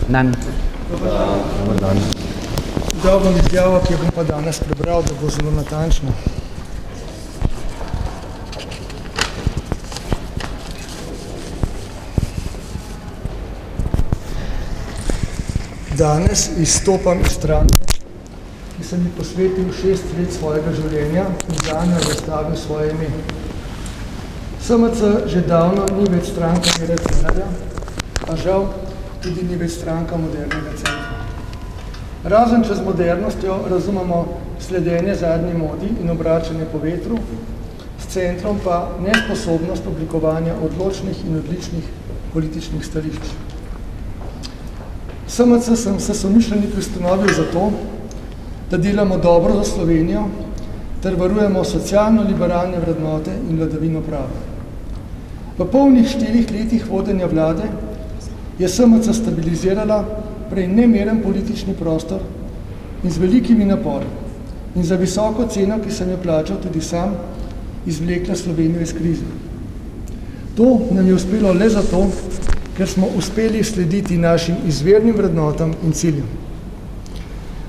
Dan. Dal bom izjavo, ki jo bom pa danes prebral, da bo zelo natančno. Danes izstopam iz stranke, ki sem ji posvetil 6 let svojega življenja in zanjo zastavil svoje ime. SMC že davno ni več stranka Mira Cerarja, a žal tudi ni več stranka modernega centra. Razen če z modernostjo razumemo sledenje zadnji modi in obračanje po vetru, s centrom pa nesposobnost oblikovanja odločnih in odličnih političnih stališč. SMC sem se somišljeniki ustanovil zato, da delamo dobro za Slovenijo ter varujemo socialno-liberalne vrednote in vladavino prava. V polnih 4 letih vodenja vlade je SMC stabilizirala prej nemeren politični prostor in z velikimi napori in za visoko ceno, ki sem jo plačal tudi sam, izvlekla Slovenijo iz krize. To nam je uspelo le zato, ker smo uspeli slediti našim izvirnim vrednotam in ciljem.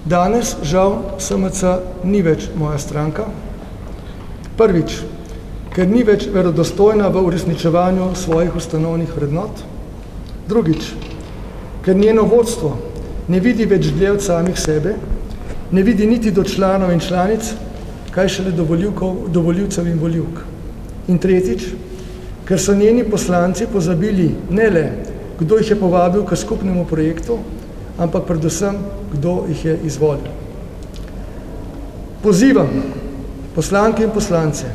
Danes, žal, SMC ni več moja stranka. Prvič, ker ni več verodostojna v uresničevanju svojih ustanovnih vrednot. Drugič, ker njeno vodstvo ne vidi več dlje od samih sebe, ne vidi niti do članov in članic, kaj šele do volivcev in volivk. In tretjič, ker so njeni poslanci pozabili ne le, kdo jih je povabil k skupnemu projektu, ampak predvsem, kdo jih je izvolil. Pozivam poslanke in poslance,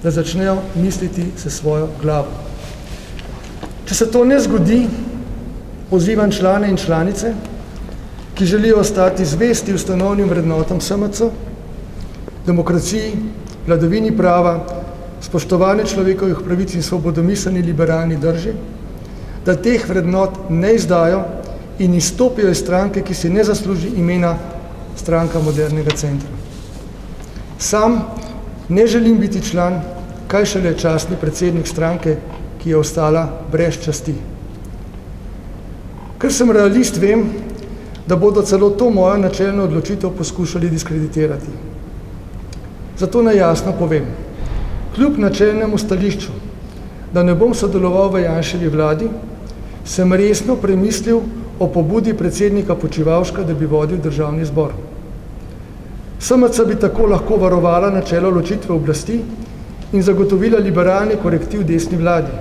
da začnejo misliti se svojo glavo. Če se to ne zgodi, pozivam člane in članice, ki želijo ostati zvesti ustanovnim vrednotam SMC, demokraciji, vladavini prava, spoštovanje človekovih pravic in svobodomiselni liberalni drži, da teh vrednot ne izdajo in izstopijo iz stranke, ki si ne zasluži imena stranka modernega centra. Sam ne želim biti član, kaj šele častni predsednik stranke, ki je ostala brez časti. Ker sem realist, vem, da bodo celo to mojo načelno odločitev poskušali diskreditirati. Zato naj jasno povem, kljub načelnemu stališču, da ne bom sodeloval v Janševi vladi, sem resno premislil o pobudi predsednika Počivalška, da bi vodil državni zbor. SMC bi tako lahko varovala načelo ločitve oblasti in zagotovila liberalni korektiv desni vladi.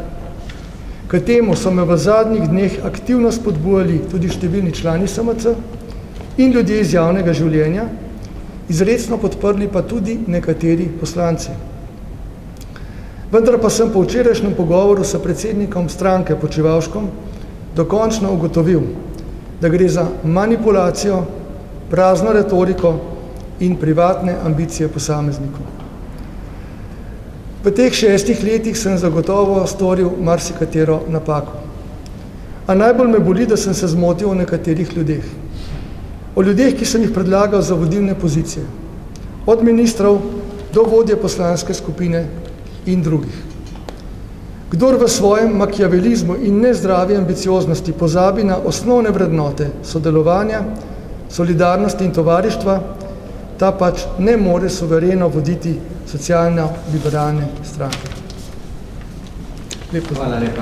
K temu so me v zadnjih dneh aktivno spodbujali tudi številni člani SMC in ljudje iz javnega življenja, izrecno podprli pa tudi nekateri poslanci. Vendar pa sem po včerajšnjem pogovoru s predsednikom stranke Počivalškom dokončno ugotovil, da gre za manipulacijo, prazno retoriko in privatne ambicije posameznikov. V teh 6 letih sem zagotovo storil marsikatero napako. A najbolj me boli, da sem se zmotil o nekaterih ljudeh. O ljudeh, ki sem jih predlagal za vodilne pozicije. Od ministrov do vodje poslanske skupine in drugih. Kdor v svojem makiavelizmu in nezdravi ambicioznosti pozabi na osnovne vrednote sodelovanja, solidarnosti in tovarištva, ta pač ne more suvereno voditi socialno-liberalne stranke. Hvala lepa.